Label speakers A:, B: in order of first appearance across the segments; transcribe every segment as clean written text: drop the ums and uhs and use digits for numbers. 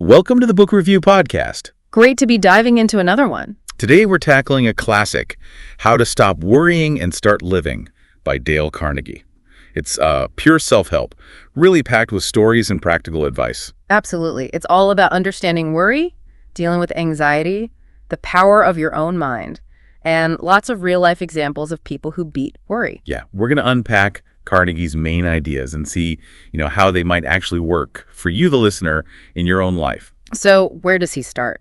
A: Welcome to the Book Review Podcast.
B: Great to be diving into another one.
A: Today we're tackling a classic, How to Stop Worrying and Start Living by Dale Carnegie. It's pure self-help, really packed with stories and practical advice.
B: Absolutely. It's all about understanding worry, dealing with anxiety, the power of your own mind, and lots of real-life examples of people who beat worry.
A: Yeah, we're going to unpack Carnegie's main ideas and see, how they might actually work for you, the listener, in your own life.
B: So where does he start?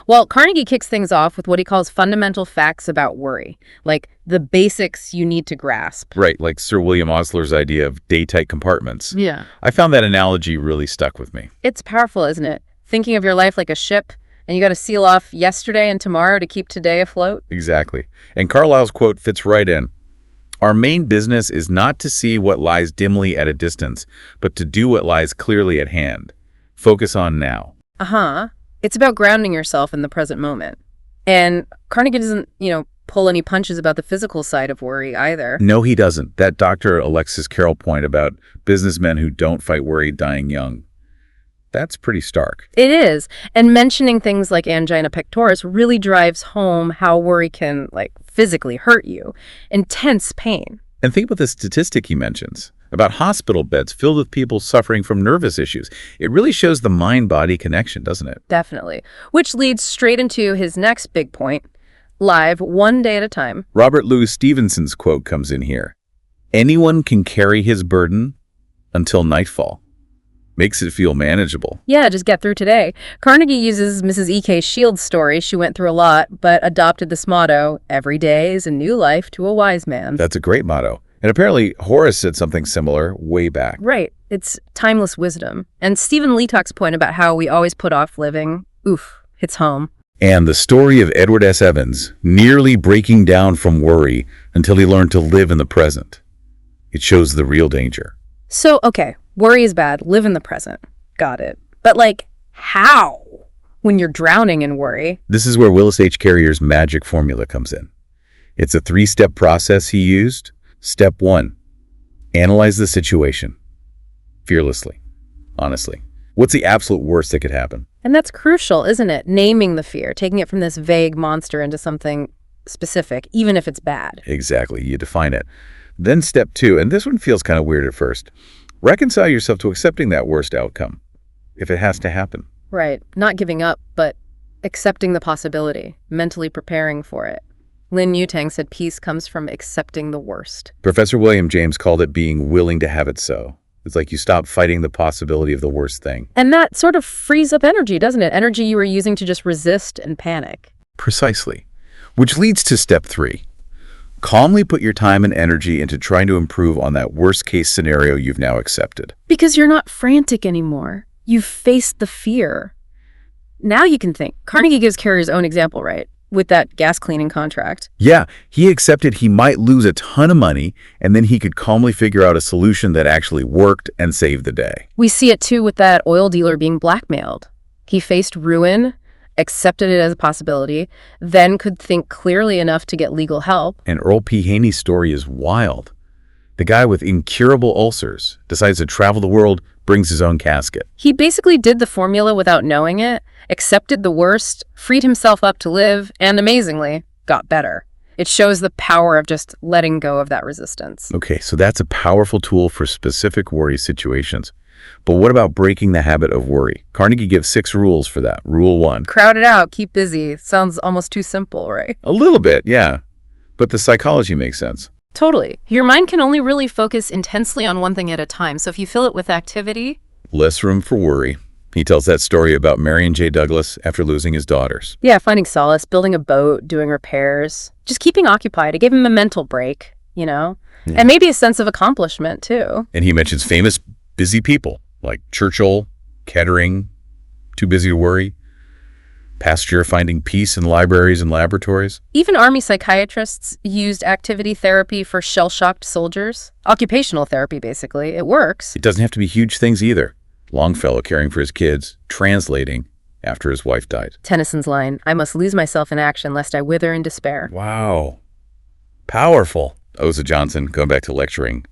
B: Well, Carnegie kicks things off with what he calls fundamental facts about worry, like the basics you need to grasp.
A: Right, like Sir William Osler's idea of day-tight compartments.
B: Yeah.
A: I found that analogy really stuck with me.
B: It's powerful, isn't it? Thinking of your life like a ship, and you got to seal off yesterday and tomorrow to keep today afloat.
A: Exactly. And Carlyle's quote fits right in. Our main business is not to see what lies dimly at a distance, but to do what lies clearly at hand. Focus on now.
B: It's about grounding yourself in the present moment. And Carnegie doesn't, pull any punches about the physical side of worry either.
A: No, he doesn't. That Dr. Alexis Carrel point about businessmen who don't fight worry dying young, that's pretty stark.
B: It is. And mentioning things like angina pectoris really drives home how worry can, physically hurt you. Intense pain.
A: And think about the statistic he mentions about hospital beds filled with people suffering from nervous issues. It really shows the mind-body connection, doesn't it?
B: Definitely. Which leads straight into his next big point, live one day at a time.
A: Robert Louis Stevenson's quote comes in here. Anyone can carry his burden until nightfall. Makes it feel manageable.
B: Yeah, just get through today. Carnegie uses Mrs. E.K. Shields' story. She went through a lot, but adopted this motto, every day is a new life to a wise man.
A: That's a great motto. And apparently Horace said something similar way back.
B: Right. It's timeless wisdom. And Stephen Leacock's point about how we always put off living, hits home.
A: And the story of Edward S. Evans nearly breaking down from worry until he learned to live in the present. It shows the real danger.
B: So, okay, worry is bad. Live in the present. Got it. But how? When you're drowning in worry?
A: This is where Willis H. Carrier's magic formula comes in. It's a 3-step process he used. Step 1, analyze the situation. Fearlessly. Honestly. What's the absolute worst that could happen?
B: And that's crucial, isn't it? Naming the fear, taking it from this vague monster into something specific, even if it's bad.
A: Exactly. You define it. Then step 2, and this one feels kind of weird at first. Reconcile yourself to accepting that worst outcome, if it has to happen.
B: Right. Not giving up, but accepting the possibility, mentally preparing for it. Lin Yutang said peace comes from accepting the worst.
A: Professor William James called it being willing to have it so. It's like you stop fighting the possibility of the worst thing.
B: And that sort of frees up energy, doesn't it? Energy you were using to just resist and panic.
A: Precisely. Which leads to step 3. Calmly put your time and energy into trying to improve on that worst-case scenario you've now accepted.
B: Because you're not frantic anymore. You've faced the fear. Now you can think. Carnegie gives Carrier's own example, right? With that gas cleaning contract.
A: Yeah, he accepted he might lose a ton of money, and then he could calmly figure out a solution that actually worked and saved the day.
B: We see it too with that oil dealer being blackmailed. He faced ruin, accepted it as a possibility, then could think clearly enough to get legal help.
A: And Earl P. Haney's story is wild. The guy with incurable ulcers decides to travel the world, brings his own casket.
B: He basically did the formula without knowing it, accepted the worst, freed himself up to live, and amazingly, got better. It shows the power of just letting go of that resistance.
A: Okay, so that's a powerful tool for specific worry situations. But what about breaking the habit of worry? Carnegie gives 6 rules for that. Rule 1.
B: Crowd it out, keep busy. Sounds almost too simple, right?
A: A little bit, yeah. But the psychology makes sense.
B: Totally. Your mind can only really focus intensely on one thing at a time. So if you fill it with activity...
A: Less room for worry. He tells that story about Marion J. Douglas after losing his daughters.
B: Yeah, finding solace, building a boat, doing repairs, just keeping occupied. It gave him a mental break, And maybe a sense of accomplishment, too.
A: And he mentions famous busy people like Churchill, Kettering, too busy to worry. Pasteur finding peace in libraries and laboratories.
B: Even Army psychiatrists used activity therapy for shell-shocked soldiers. Occupational therapy, basically. It works.
A: It doesn't have to be huge things either. Longfellow caring for his kids, translating after his wife died.
B: Tennyson's line, I must lose myself in action lest I wither in despair.
A: Wow. Powerful. Osa Johnson, going back to lecturing.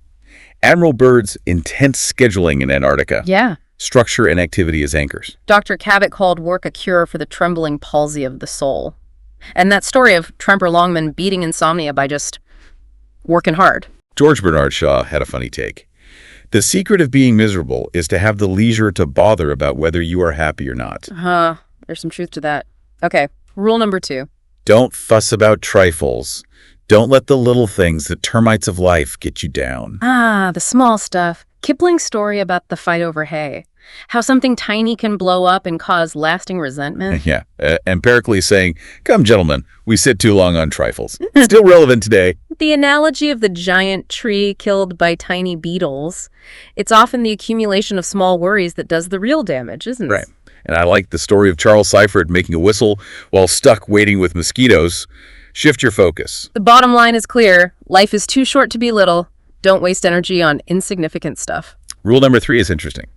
A: Admiral Byrd's intense scheduling in Antarctica.
B: Yeah.
A: Structure and activity as anchors.
B: Dr. Cabot called work a cure for the trembling palsy of the soul. And that story of Tremper Longman beating insomnia by just working hard.
A: George Bernard Shaw had a funny take. The secret of being miserable is to have the leisure to bother about whether you are happy or not.
B: There's some truth to that. Okay, rule number 2.
A: Don't fuss about trifles. Don't let the little things, the termites of life, get you down.
B: The small stuff. Kipling's story about the fight over hay. How something tiny can blow up and cause lasting resentment.
A: Yeah, and Pericles saying, "Come, gentlemen, we sit too long on trifles." Still relevant today.
B: The analogy of the giant tree killed by tiny beetles. It's often the accumulation of small worries that does the real damage, isn't it?
A: Right. And I like the story of Charles Seifert making a whistle while stuck waiting with mosquitoes. Shift your focus.
B: The bottom line is clear. Life is too short to be little. Don't waste energy on insignificant stuff.
A: Rule number 3 is interesting.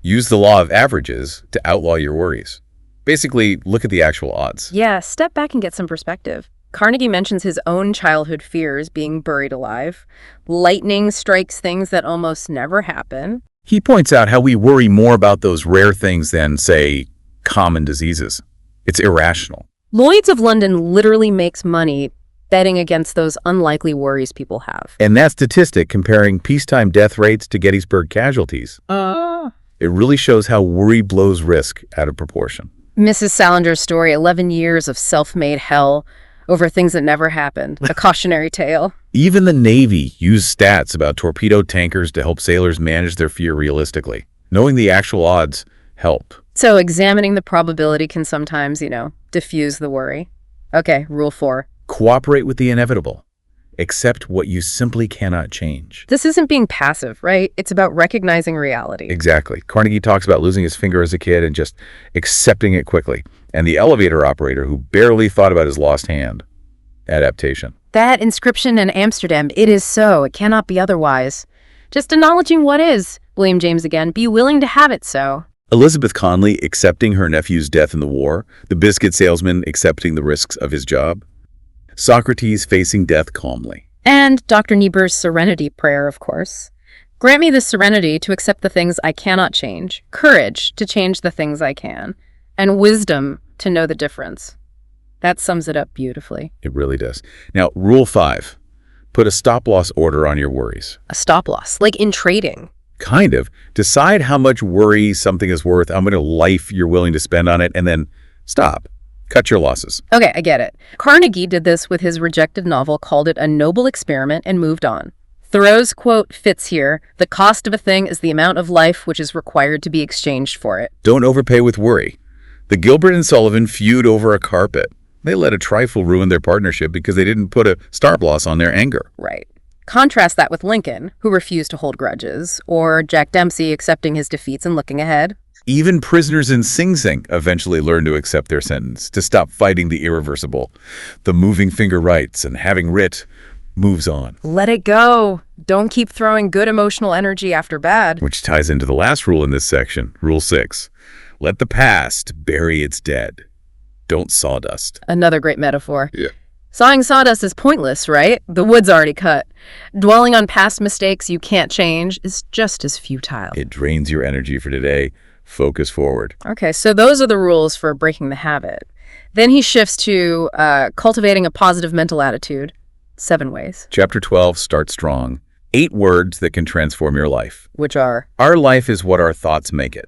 A: Use the law of averages to outlaw your worries. Basically, look at the actual odds.
B: Yeah, step back and get some perspective. Carnegie mentions his own childhood fears being buried alive. Lightning strikes things that almost never happen.
A: He points out how we worry more about those rare things than, say, common diseases. It's irrational.
B: Lloyd's of London literally makes money betting against those unlikely worries people have.
A: And that statistic comparing peacetime death rates to Gettysburg casualties. It really shows how worry blows risk out of proportion.
B: Mrs. Salinger's story, 11 years of self-made hell over things that never happened. A cautionary tale.
A: Even the Navy used stats about torpedo tankers to help sailors manage their fear realistically. Knowing the actual odds help.
B: So examining the probability can sometimes, diffuse the worry. Okay, rule 4.
A: Cooperate with the inevitable. Accept what you simply cannot change.
B: This isn't being passive, right? It's about recognizing reality.
A: Exactly. Carnegie talks about losing his finger as a kid and just accepting it quickly. And the elevator operator who barely thought about his lost hand. Adaptation.
B: That inscription in Amsterdam, it is so. It cannot be otherwise. Just acknowledging what is. William James again. Be willing to have it so.
A: Elizabeth Conley accepting her nephew's death in the war. The biscuit salesman accepting the risks of his job. Socrates facing death calmly.
B: And Dr. Niebuhr's serenity prayer, of course. Grant me the serenity to accept the things I cannot change, courage to change the things I can, and wisdom to know the difference. That sums it up beautifully.
A: It really does. Now, rule 5. Put a stop-loss order on your worries.
B: A stop-loss, like in trading.
A: Kind of. Decide how much worry something is worth, how much life you're willing to spend on it, and then stop. Cut your losses.
B: Okay, I get it. Carnegie did this with his rejected novel, called it a noble experiment, and moved on. Thoreau's quote fits here: "The cost of a thing is the amount of life which is required to be exchanged for it."
A: Don't overpay with worry. The Gilbert and Sullivan feud over a carpet. They let a trifle ruin their partnership because they didn't put a stop-loss on their anger.
B: Right. Contrast that with Lincoln, who refused to hold grudges, or Jack Dempsey accepting his defeats and looking ahead.
A: Even prisoners in Sing Sing eventually learn to accept their sentence, to stop fighting the irreversible. The moving finger writes, and having writ, moves on.
B: Let it go. Don't keep throwing good emotional energy after bad.
A: Which ties into the last rule in this section, Rule 6. Let the past bury its dead. Don't sawdust.
B: Another great metaphor.
A: Yeah.
B: Sawing sawdust is pointless, right? The wood's already cut. Dwelling on past mistakes you can't change is just as futile.
A: It drains your energy for today. Focus forward.
B: Okay, so those are the rules for breaking the habit. Then he shifts to cultivating a positive mental attitude. 7 ways.
A: Chapter 12, Start Strong. 8 words that can transform your life.
B: Which are?
A: Our life is what our thoughts make it.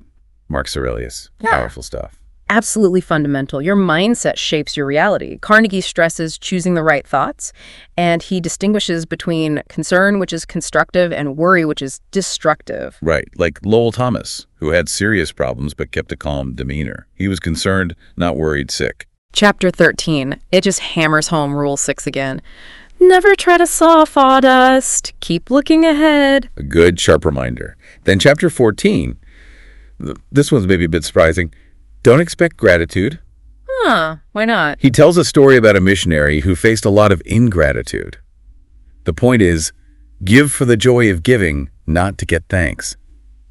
A: Marcus Aurelius.
B: Yeah.
A: Powerful stuff.
B: Absolutely fundamental. Your mindset shapes your reality. Carnegie stresses choosing the right thoughts, and he distinguishes between concern, which is constructive, and worry, which is destructive.
A: Right, like Lowell Thomas, who had serious problems but kept a calm demeanor. He was concerned, not worried, sick.
B: Chapter 13. It just hammers home Rule 6 again. Never try to saw sawdust. Keep looking ahead.
A: A good, sharp reminder. Then chapter 14. This one's maybe a bit surprising. Don't expect gratitude.
B: Why not?
A: He tells a story about a missionary who faced a lot of ingratitude. The point is, give for the joy of giving, not to get thanks.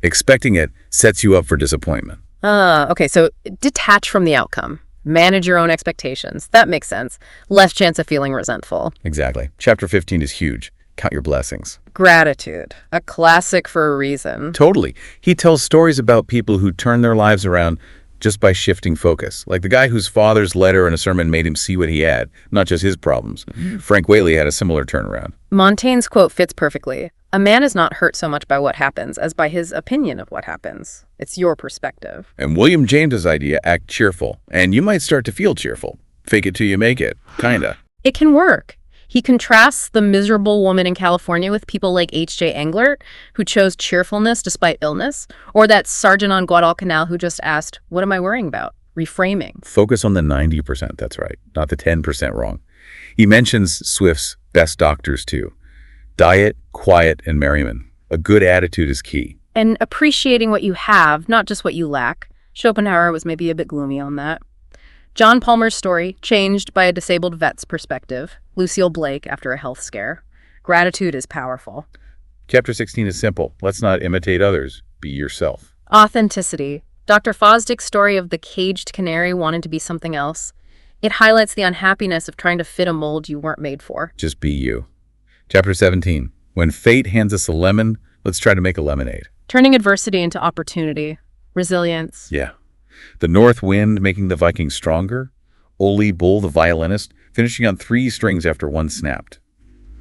A: Expecting it sets you up for disappointment.
B: Okay, so detach from the outcome. Manage your own expectations. That makes sense. Less chance of feeling resentful.
A: Exactly. Chapter 15 is huge. Count your blessings.
B: Gratitude, a classic for a reason.
A: Totally. He tells stories about people who turn their lives around just by shifting focus. Like the guy whose father's letter and a sermon made him see what he had, not just his problems. Frank Whaley had a similar turnaround.
B: Montaigne's quote fits perfectly. A man is not hurt so much by what happens as by his opinion of what happens. It's your perspective.
A: And William James's idea, act cheerful. And you might start to feel cheerful. Fake it till you make it. Kinda.
B: It can work. He contrasts the miserable woman in California with people like H.J. Englert, who chose cheerfulness despite illness, or that sergeant on Guadalcanal who just asked, what am I worrying about? Reframing.
A: Focus on the 90%, that's right, not the 10% wrong. He mentions Swift's best doctors too. Diet, quiet, and merriment. A good attitude is key.
B: And appreciating what you have, not just what you lack. Schopenhauer was maybe a bit gloomy on that. John Palmer's story, changed by a disabled vet's perspective. Lucille Blake after a health scare. Gratitude is powerful.
A: Chapter 16 is simple. Let's not imitate others. Be yourself.
B: Authenticity. Dr. Fosdick's story of the caged canary wanting to be something else. It highlights the unhappiness of trying to fit a mold you weren't made for.
A: Just be you. Chapter 17. When fate hands us a lemon, let's try to make a lemonade.
B: Turning adversity into opportunity. Resilience.
A: Yeah. The north wind making the Vikings stronger. Ole Bull, the violinist, finishing on 3 strings after 1 snapped.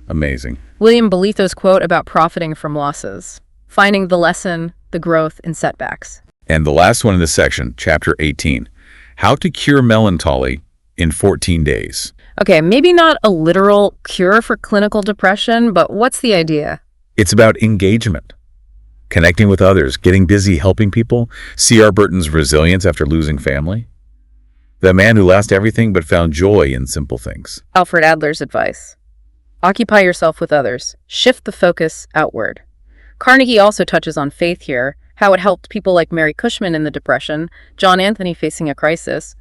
A: Amazing.
B: William Bolitho's quote about profiting from losses. Finding the lesson, the growth in setbacks.
A: And the last one in this section, chapter 18. How to cure melancholy in 14 days.
B: Okay, maybe not a literal cure for clinical depression, but what's the idea?
A: It's about engagement. Connecting with others, getting busy helping people. C.R. Burton's resilience after losing family. The man who lost everything but found joy in simple things.
B: Alfred Adler's advice. Occupy yourself with others. Shift the focus outward. Carnegie also touches on faith here, how it helped people like Mary Cushman in the Depression, John Anthony facing a crisis,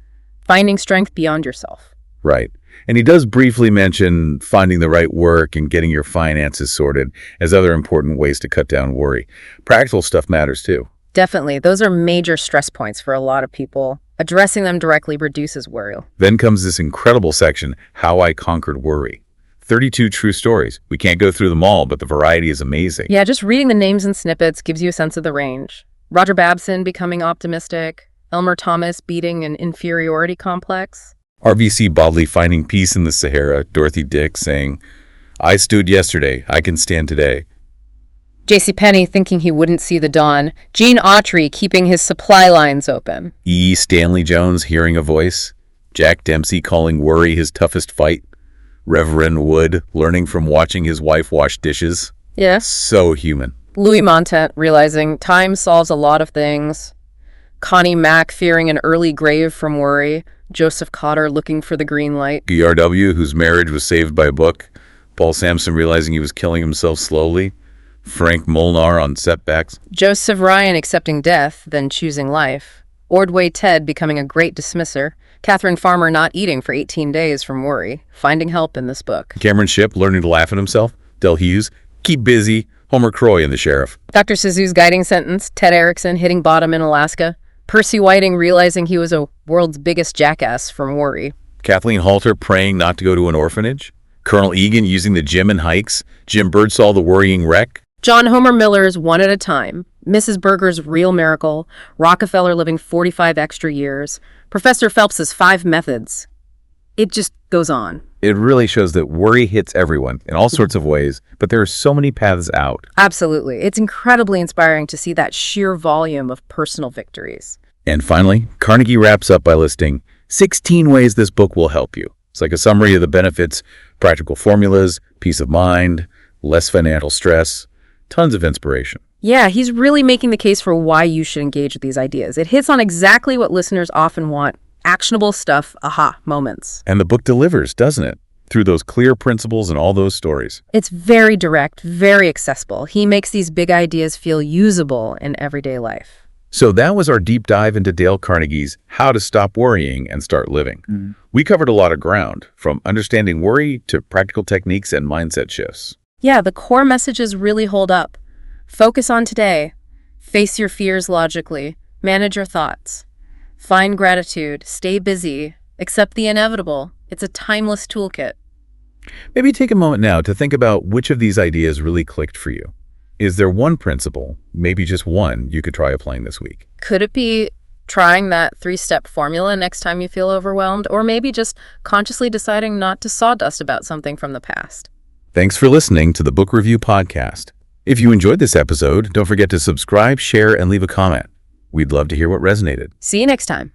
B: finding strength beyond yourself.
A: Right. And he does briefly mention finding the right work and getting your finances sorted as other important ways to cut down worry. Practical stuff matters too.
B: Definitely. Those are major stress points for a lot of people. Addressing them directly reduces worry.
A: Then comes this incredible section, How I Conquered Worry. 32 true stories. We can't go through them all, but the variety is amazing.
B: Yeah, just reading the names and snippets gives you a sense of the range. Roger Babson becoming optimistic, Elmer Thomas beating an inferiority complex.
A: RVC Bodley finding peace in the Sahara, Dorothy Dick saying, I stood yesterday, I can stand today.
B: J.C. Penney thinking he wouldn't see the dawn, Gene Autry keeping his supply lines open.
A: E. Stanley Jones hearing a voice, Jack Dempsey calling worry his toughest fight, Reverend Wood learning from watching his wife wash dishes.
B: Yes.
A: So human.
B: Louis Montet realizing time solves a lot of things. Connie Mack fearing an early grave from worry. Joseph Cotter looking for the green light.
A: GRW, whose marriage was saved by a book. Paul Sampson realizing he was killing himself slowly. Frank Molnar on setbacks.
B: Joseph Ryan accepting death, then choosing life. Ordway Ted becoming a great dismisser. Catherine Farmer not eating for 18 days from worry. Finding help in this book.
A: Cameron Shipp learning to laugh at himself. Del Hughes, keep busy. Homer Croy and the Sheriff.
B: Dr. Seuss's guiding sentence. Ted Erickson hitting bottom in Alaska. Percy Whiting realizing he was a world's biggest jackass from worry.
A: Kathleen Halter praying not to go to an orphanage. Colonel Egan using the gym and hikes. Jim Birdsall the worrying wreck.
B: John Homer Miller's One at a Time. Mrs. Berger's Real Miracle. Rockefeller living 45 extra years. Professor Phelps's 5 Methods. It just goes on.
A: It really shows that worry hits everyone in all sorts of ways, but there are so many paths out.
B: Absolutely. It's incredibly inspiring to see that sheer volume of personal victories.
A: And finally, Carnegie wraps up by listing 16 ways this book will help you. It's like a summary of the benefits, practical formulas, peace of mind, less financial stress, tons of inspiration.
B: Yeah, he's really making the case for why you should engage with these ideas. It hits on exactly what listeners often want. Actionable stuff, aha, moments.
A: And the book delivers, doesn't it? Through those clear principles and all those stories.
B: It's very direct, very accessible. He makes these big ideas feel usable in everyday life.
A: So that was our deep dive into Dale Carnegie's How to Stop Worrying and Start Living. We covered a lot of ground, from understanding worry to practical techniques and mindset shifts.
B: Yeah, the core messages really hold up. Focus on today. Face your fears logically. Manage your thoughts. Find gratitude. Stay busy. Accept the inevitable. It's a timeless toolkit.
A: Maybe take a moment now to think about which of these ideas really clicked for you. Is there one principle, maybe just one, you could try applying this week?
B: Could it be trying that three-step formula next time you feel overwhelmed? Or maybe just consciously deciding not to sawdust about something from the past?
A: Thanks for listening to the Book Review Podcast. If you enjoyed this episode, don't forget to subscribe, share, and leave a comment. We'd love to hear what resonated.
B: See you next time.